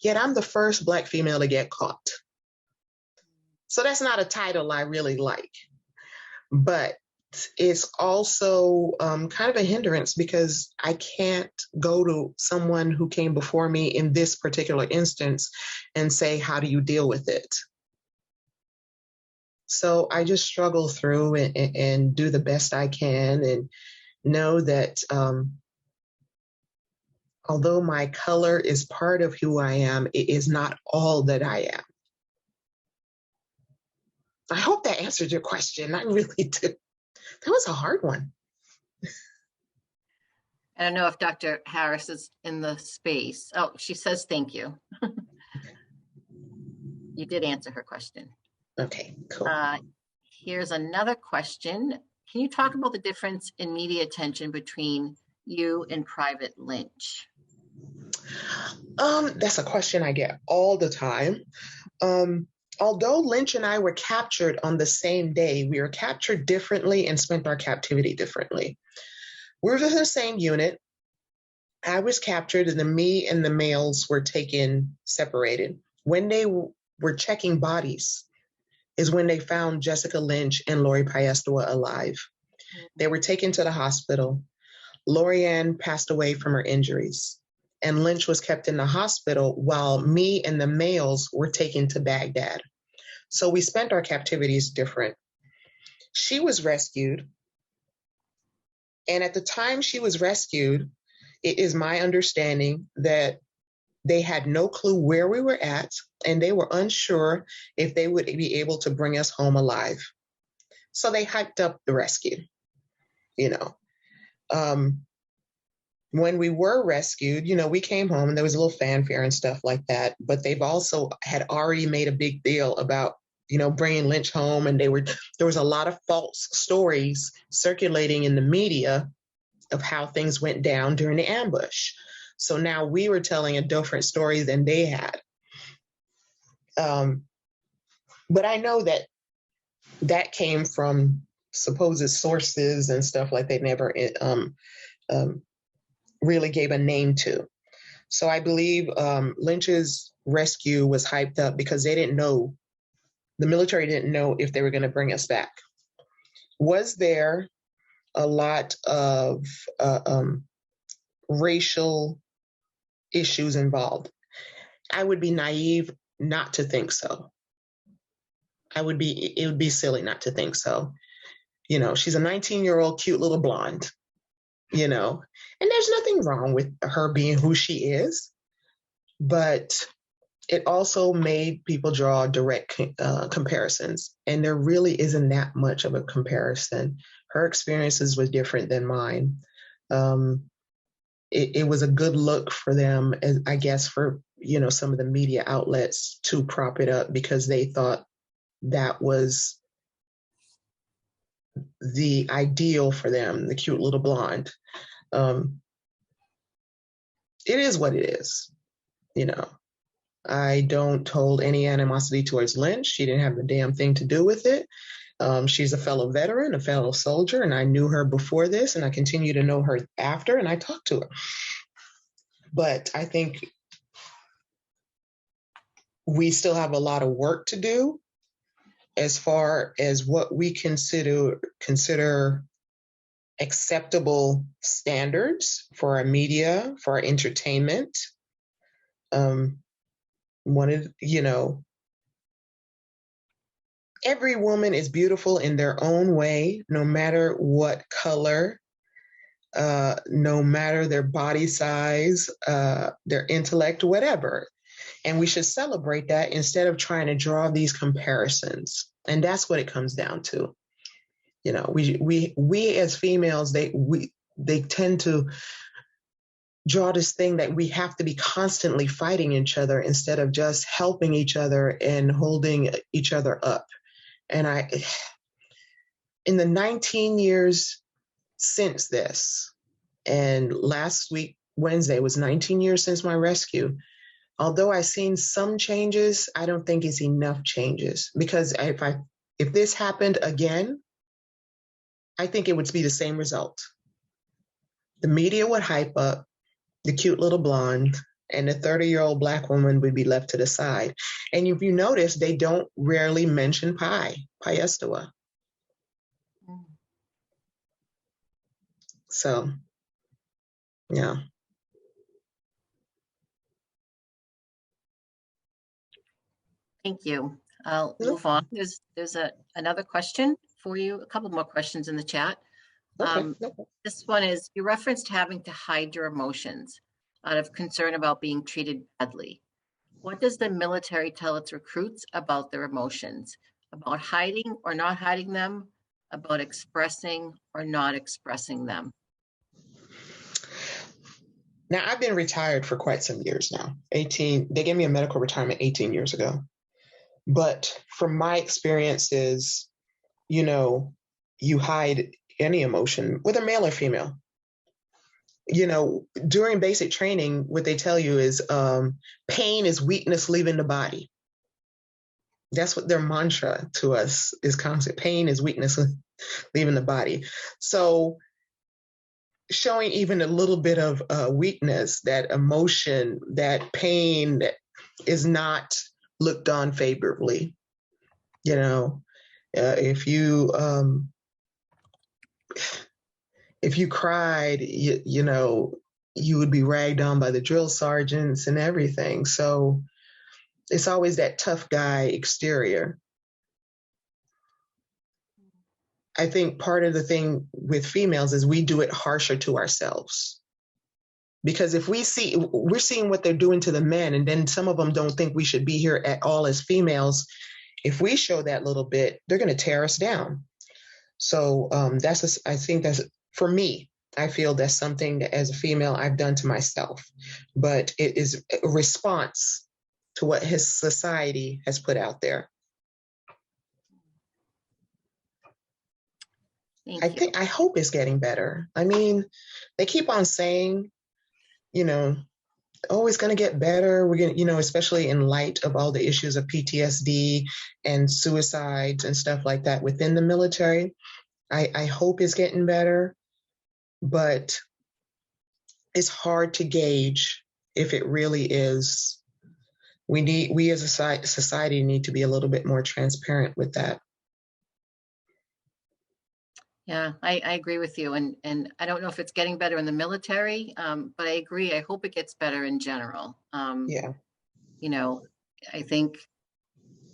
Yet I'm the first Black female to get caught. So that's not a title I really like. But it's also kind of a hindrance because I can't go to someone who came before me in this particular instance and say, how do you deal with it? So I just struggle through and do the best I can and know that although my color is part of who I am, it is not all that I am. I hope that answered your question. I really did. That was a hard one. I don't know if Dr. Harris is in the space. Oh, she says thank you. You did answer her question. Okay, cool. Here's another question. Can you talk about the difference in media attention between you and Private Lynch? That's a question I get all the time. Although Lynch and I were captured on the same day, we were captured differently and spent our captivity differently. We were in the same unit. I was captured and me and the males were taken separated. When they were checking bodies is when they found Jessica Lynch and Lori Paestua alive. They were taken to the hospital. Lori Ann passed away from her injuries, and Lynch was kept in the hospital while me and the males were taken to Baghdad. So we spent our captivities different. She was rescued. And at the time she was rescued, it is my understanding that they had no clue where we were at, and they were unsure if they would be able to bring us home alive. So they hyped up the rescue, you know. When we were rescued, you know, we came home and there was a little fanfare and stuff like that, but they've also had already made a big deal about, you know, bringing Lynch home. And there was a lot of false stories circulating in the media of how things went down during the ambush. So now we were telling a different story than they had. But I know that came from supposed sources and stuff like they never really gave a name to. So I believe Lynch's rescue was hyped up because they didn't know, the military didn't know if they were going to bring us back. Was there a lot of racial issues involved? I would be naive not to think so. It would be silly not to think so. You know, she's a 19-year-old cute little blonde, you know, and there's nothing wrong with her being who she is, but it also made people draw direct comparisons, and there really isn't that much of a comparison. Her experiences were different than mine. It was a good look for them, I guess, for, you know, some of the media outlets to prop it up because they thought that was the ideal for them, the cute little blonde. It is what it is, you know. I don't hold any animosity towards Lynch. She didn't have a damn thing to do with it. She's a fellow veteran, a fellow soldier, and I knew her before this, and I continue to know her after, and I talked to her. But I think we still have a lot of work to do as far as what we consider acceptable standards for our media, for our entertainment. You know, every woman is beautiful in their own way, no matter what color, no matter their body size, their intellect, whatever. And we should celebrate that instead of trying to draw these comparisons. And that's what it comes down to. You know, we as females, they tend to draw this thing that we have to be constantly fighting each other instead of just helping each other and holding each other up. And in the 19 years since this, and last week, Wednesday, was 19 years since my rescue, although I've seen some changes, I don't think it's enough changes, because if this happened again, I think it would be the same result. The media would hype up the cute little blonde, and the 30-year-old Black woman would be left to the side. And if you notice, they don't rarely mention Payestawa. So, yeah. Thank you. I'll move on. There's another question for you, a couple more questions in the chat. Okay. This one is, you referenced having to hide your emotions out of concern about being treated badly. What does the military tell its recruits about their emotions? About hiding or not hiding them? About expressing or not expressing them? Now, I've been retired for quite some years now. They gave me a medical retirement 18 years ago. But from my experiences, you hide any emotion, whether male or female. During basic training, what they tell you is pain is weakness leaving the body. That's what their mantra to us is constant. Pain is weakness leaving the body. So showing even a little bit of weakness, that emotion, that pain is not looked on favorably. If you cried, you would be ragged on by the drill sergeants and everything. So it's always that tough guy exterior. I think part of the thing with females is we do it harsher to ourselves. Because if we're seeing what they're doing to the men, and then some of them don't think we should be here at all as females, if we show that little bit, they're going to tear us down. So I think that's, for me, I feel that's something that as a female I've done to myself. But it is a response to what his society has put out there. I hope it's getting better. I mean, they keep on saying, oh, it's going to get better. We're going to, especially in light of all the issues of PTSD and suicides and stuff like that within the military. I hope it's getting better, but it's hard to gauge if it really is. We as a society need to be a little bit more transparent with that. Yeah, I agree with you. And I don't know if it's getting better in the military, but I agree. I hope it gets better in general. Yeah. I think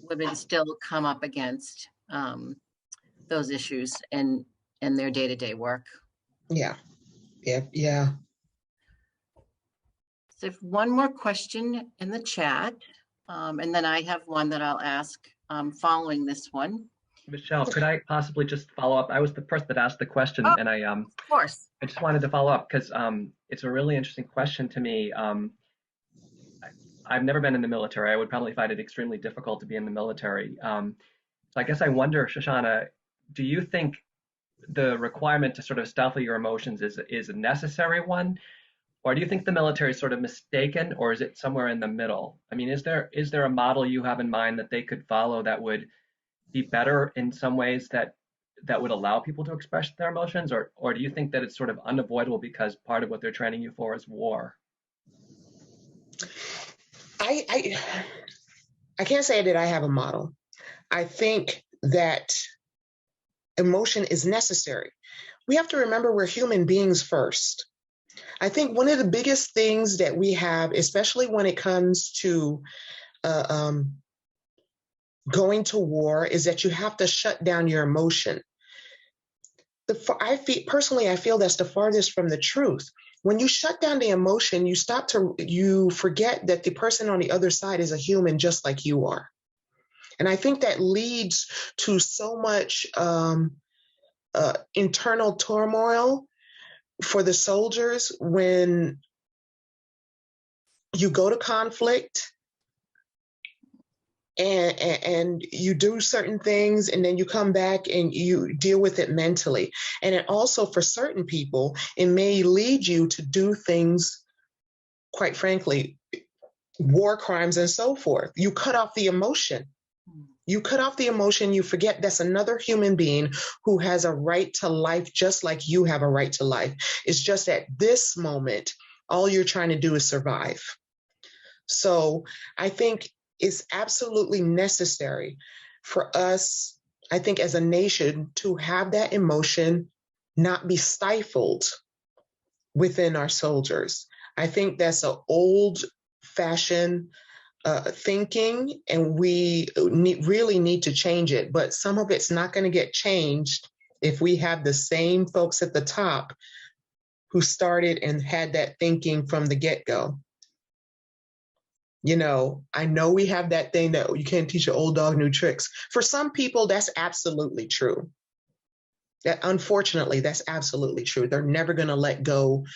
women still come up against those issues in their day-to-day work. Yeah. So one more question in the chat, and then I have one that I'll ask following this one. Michelle, could I possibly just follow up? I was the person that asked the question, and of course. I just wanted to follow up because it's a really interesting question to me. I've never been in the military. I would probably find it extremely difficult to be in the military. So I guess I wonder, Shoshana, do you think the requirement to sort of stifle your emotions is a necessary one, or do you think the military is sort of mistaken, or is it somewhere in the middle? I mean, is there a model you have in mind that they could follow that would be better in some ways that would allow people to express their emotions, or do you think that it's sort of unavoidable because part of what they're training you for is war? I can't say that I have a model. I think that emotion is necessary. We have to remember we're human beings first. I think one of the biggest things that we have, especially when it comes to going to war, is that you have to shut down your emotion. I feel that's the farthest from the truth. When you shut down the emotion, you forget that the person on the other side is a human just like you are. And I think that leads to so much internal turmoil for the soldiers when you go to conflict and you do certain things, and then you come back and you deal with it mentally. And it also, for certain people, it may lead you to do things, quite frankly, war crimes and so forth. You cut off the emotion. You cut off the emotion, you forget that's another human being who has a right to life just like you have a right to life. It's just at this moment, all you're trying to do is survive. So I think it's absolutely necessary for us, I think as a nation, to have that emotion not be stifled within our soldiers. I think that's an old-fashioned thinking, and we really need to change it. But some of it's not going to get changed if we have the same folks at the top who started and had that thinking from the get-go. You know, I know we have that thing that you can't teach an old dog new tricks. For some people, that's absolutely true. That, unfortunately, that's absolutely true. They're never going to let go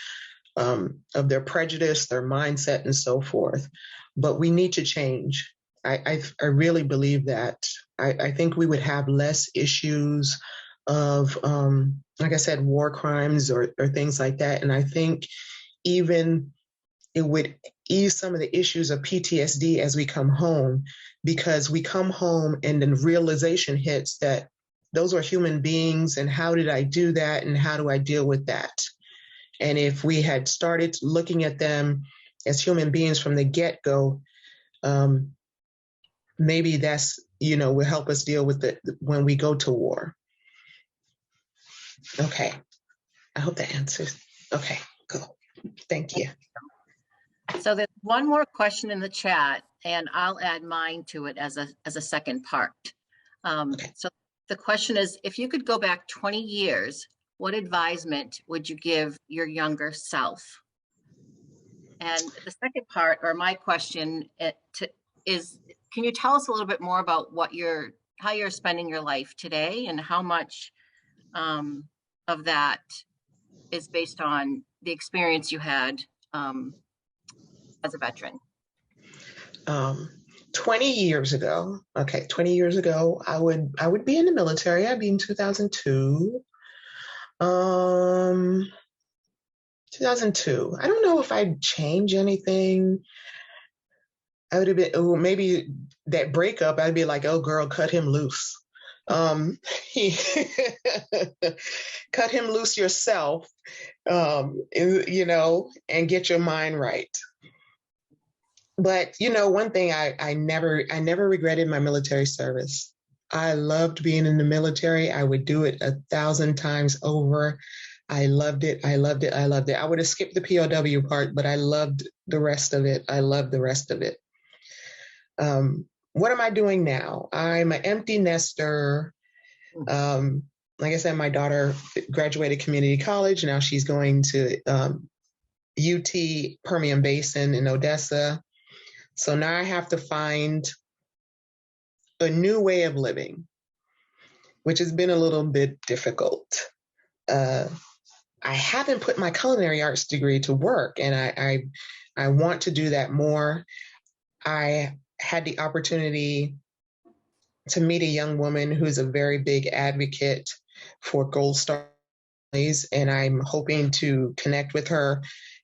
of their prejudice, their mindset, and so forth. But we need to change. I really believe that. I think we would have less issues of, like I said, war crimes or things like that. And I think even it would ease some of the issues of PTSD as we come home, because we come home and then realization hits that those are human beings, and how did I do that, and how do I deal with that? And if we had started looking at them as human beings from the get-go, maybe that's, will help us deal with it when we go to war. Okay, I hope that answers. Okay, cool. Thank you. So there's one more question in the chat, and I'll add mine to it as a second part. Okay. So the question is, if you could go back 20 years, what advisement would you give your younger self? And the second part, or my question is, can you tell us a little bit more about how you're spending your life today, and how much of that is based on the experience you had as a veteran? 20 years ago, I would be in the military. I'd be in 2002. 2002. I don't know if I'd change anything. I would have been, maybe that breakup, I'd be like, oh girl, cut him loose. Cut him loose yourself, and get your mind right. But one thing, I never regretted my military service. I loved being in the military. I would do it 1,000 times over. I loved it. I loved it. I loved it. I would have skipped the POW part, but I loved the rest of it. I loved the rest of it. What am I doing now? I'm an empty nester. Like I said, my daughter graduated community college. Now she's going to UT Permian Basin in Odessa. So now I have to find a new way of living, which has been a little bit difficult. I haven't put my culinary arts degree to work, and I want to do that more. I had the opportunity to meet a young woman who's a very big advocate for Gold Star families, and I'm hoping to connect with her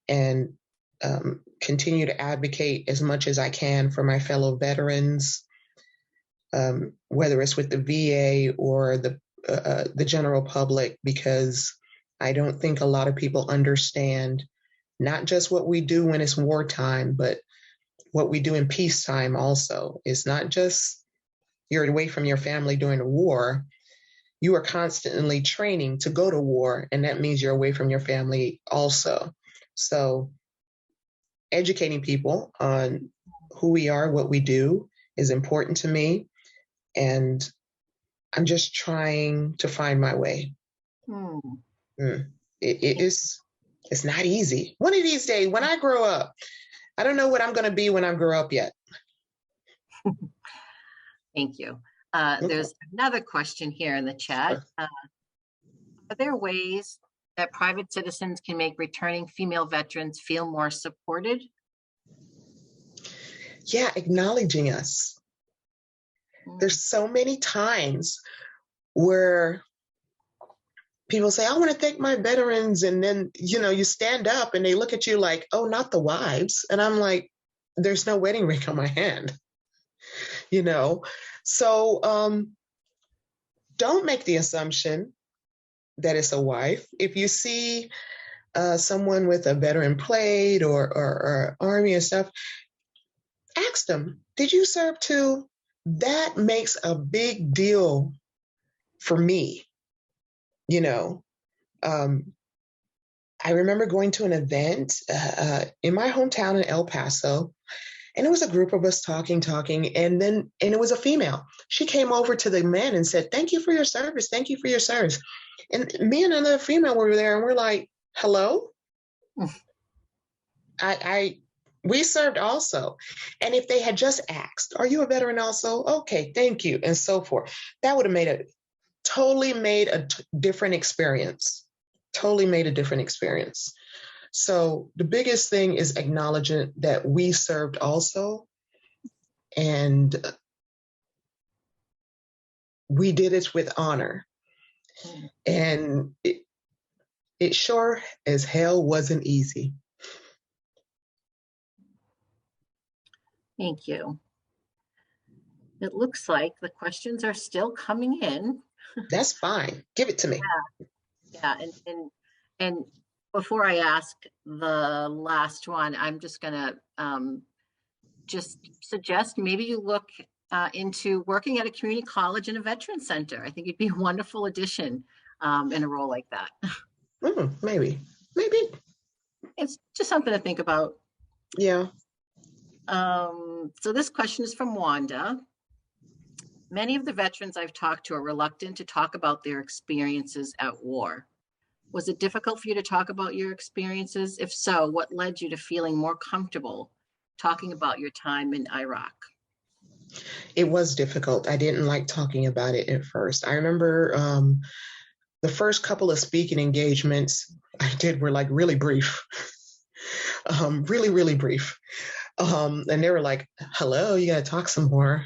and continue to advocate as much as I can for my fellow veterans, whether it's with the VA or the general public, because I don't think a lot of people understand not just what we do when it's wartime, but what we do in peacetime also. It's not just you're away from your family during a war. You are constantly training to go to war, and that means you're away from your family also. So educating people on who we are, what we do is important to me. And I'm just trying to find my way. It's not easy. One of these days, when I grow up, I don't know what I'm going to be when I grow up yet. Thank you. There's another question here in the chat. Are there ways that private citizens can make returning female veterans feel more supported? Yeah, acknowledging us. There's so many times where people say, I want to thank my veterans. And then, you stand up and they look at you like, oh, not the wives. And I'm like, there's no wedding ring on my hand, you know? So don't make the assumption that it's a wife. If you see someone with a veteran plate or Army and stuff, ask them, did you serve too? That makes a big deal for me, you know. I remember going to an event in my hometown in El Paso, and it was a group of us talking, and it was a female. She came over to the men and said, thank you for your service. Thank you for your service. And me and another female were there, and we're like, hello? We served also. And if they had just asked, are you a veteran also? Okay, thank you, and so forth. That would have totally made a different experience. Totally made a different experience. So the biggest thing is acknowledging that we served also, and we did it with honor. And it sure as hell wasn't easy. Thank you. It looks like the questions are still coming in. That's fine. Give it to me. Yeah, and before I ask the last one, I'm just gonna just suggest maybe you look into working at a community college and a veteran center. I think it'd be a wonderful addition in a role like that. Maybe. It's just something to think about. Yeah. So this question is from Wanda. Many of the veterans I've talked to are reluctant to talk about their experiences at war. Was it difficult for you to talk about your experiences? If so, what led you to feeling more comfortable talking about your time in Iraq? It was difficult. I didn't like talking about it at first. I remember the first couple of speaking engagements I did were like really brief, really brief. And they were like, hello, you got to talk some more.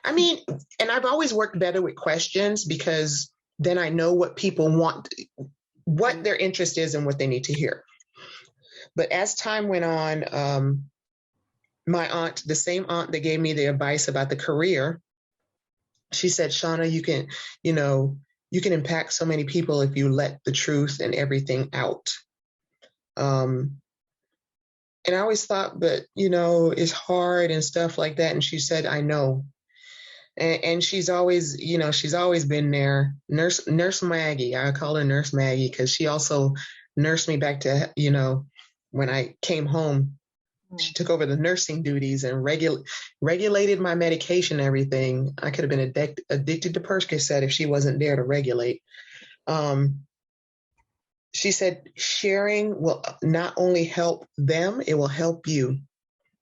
I mean, and I've always worked better with questions because then I know what people want, what their interest is and what they need to hear. But as time went on, my aunt, the same aunt that gave me the advice about the career, she said, Shauna, you can impact so many people if you let the truth and everything out. And I always thought, but, it's hard and stuff like that. And she said, I know. And she's always been there. Nurse Maggie, I call her Nurse Maggie because she also nursed me back to, when I came home. She took over the nursing duties and regulated my medication and everything. I could have been addicted to Percocet if she wasn't there to regulate. She said, sharing will not only help them, it will help you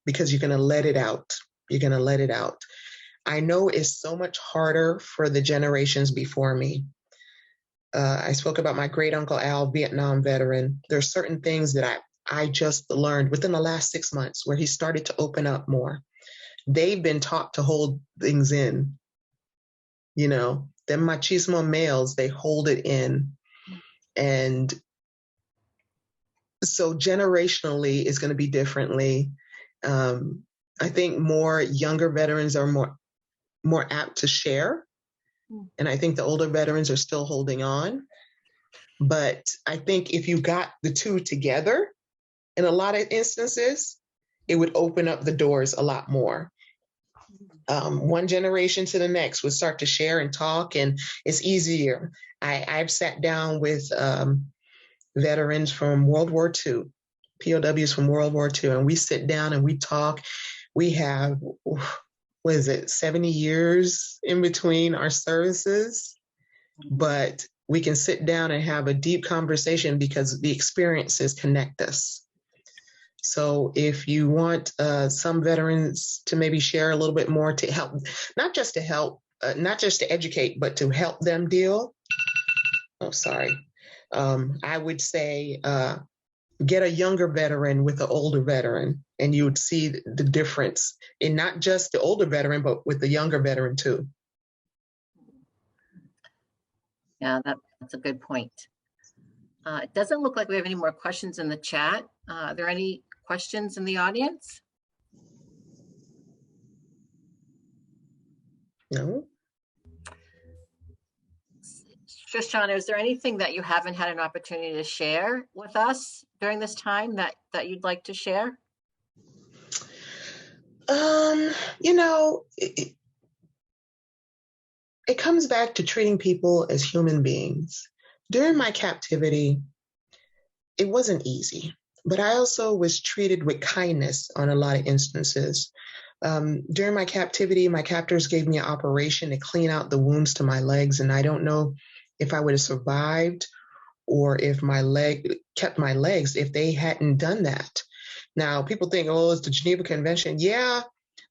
because you're going to let it out. You're going to let it out. I know it's so much harder for the generations before me. I spoke about my great uncle Al, Vietnam veteran. There's certain things that I just learned within the last 6 months where he started to open up more. They've been taught to hold things in. Them machismo males, they hold it in. And so generationally it's going to be differently. I think more younger veterans are more apt to share. And I think the older veterans are still holding on. But I think if you got the two together, in a lot of instances, it would open up the doors a lot more. One generation to the next would start to share and talk, and it's easier. I've sat down with veterans from World War II, POWs from World War II, and we sit down and we talk. We have, 70 years in between our services, but we can sit down and have a deep conversation because the experiences connect us. So if you want some veterans to maybe share a little bit more to help, not just to educate, but to help them deal. I would say get a younger veteran with an older veteran, and you would see the difference in not just the older veteran, but with the younger veteran too. Yeah, that's a good point. It doesn't look like we have any more questions in the chat. Are there any questions in the audience? No. Shoshana, is there anything that you haven't had an opportunity to share with us during this time that you'd like to share? You know, it comes back to treating people as human beings. During my captivity, it wasn't easy, but I also was treated with kindness on a lot of instances. During my captivity, my captors gave me an operation to clean out the wounds to my legs, and I don't know if I would have survived or if kept my legs if they hadn't done that. Now, people think, oh, it's the Geneva Convention. Yeah,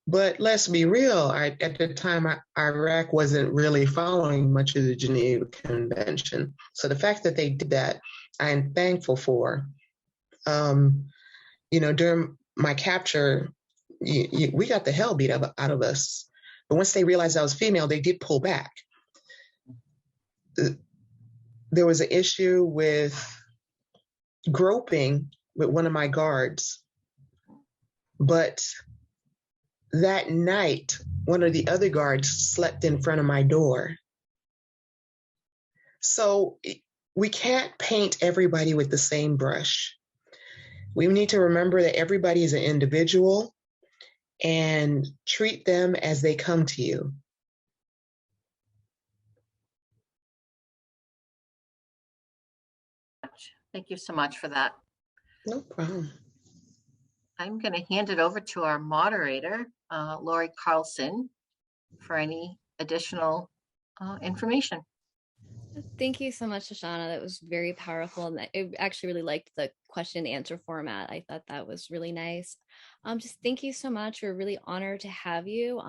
but let's be real. At the time, Iraq wasn't really following much of the Geneva Convention. So the fact that they did that, I am thankful for. You know, during my capture, we got the hell beat out of us. But once they realized I was female, they did pull back. There was an issue with groping with one of my guards. But that night, one of the other guards slept in front of my door. So we can't paint everybody with the same brush. We need to remember that everybody is an individual and treat them as they come to you. Thank you so much for that. No problem. I'm going to hand it over to our moderator, Lori Carlson, for any additional information. Thank you so much, Shoshana. That was very powerful. And I actually really liked the question and answer format. I thought that was really nice. Just thank you so much. We're really honored to have you.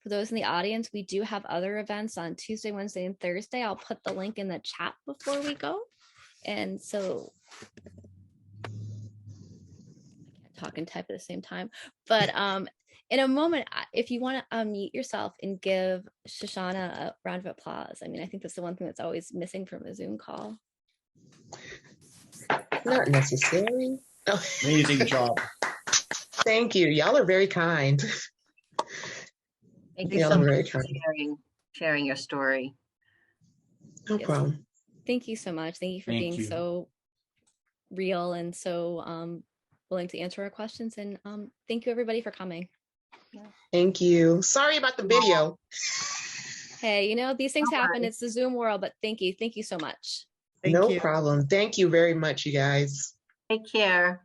For those in the audience, we do have other events on Tuesday, Wednesday, and Thursday. I'll put the link in the chat before we go. And so I can't talk and type at the same time, but in a moment, if you want to unmute yourself and give Shoshana a round of applause. I mean, I think that's the one thing that's always missing from a Zoom call. Not necessary. Oh. Amazing job. Thank you. Y'all are very kind. Thank you so much for sharing your story. No problem. Thank you so much. Thank you for being so real and so willing to answer our questions. And thank you everybody for coming. Thank you. Sorry about the video. Hey, you know, these things happen. It's the Zoom world, but thank you. Thank you so much. No problem. Thank you very much, you guys. Take care.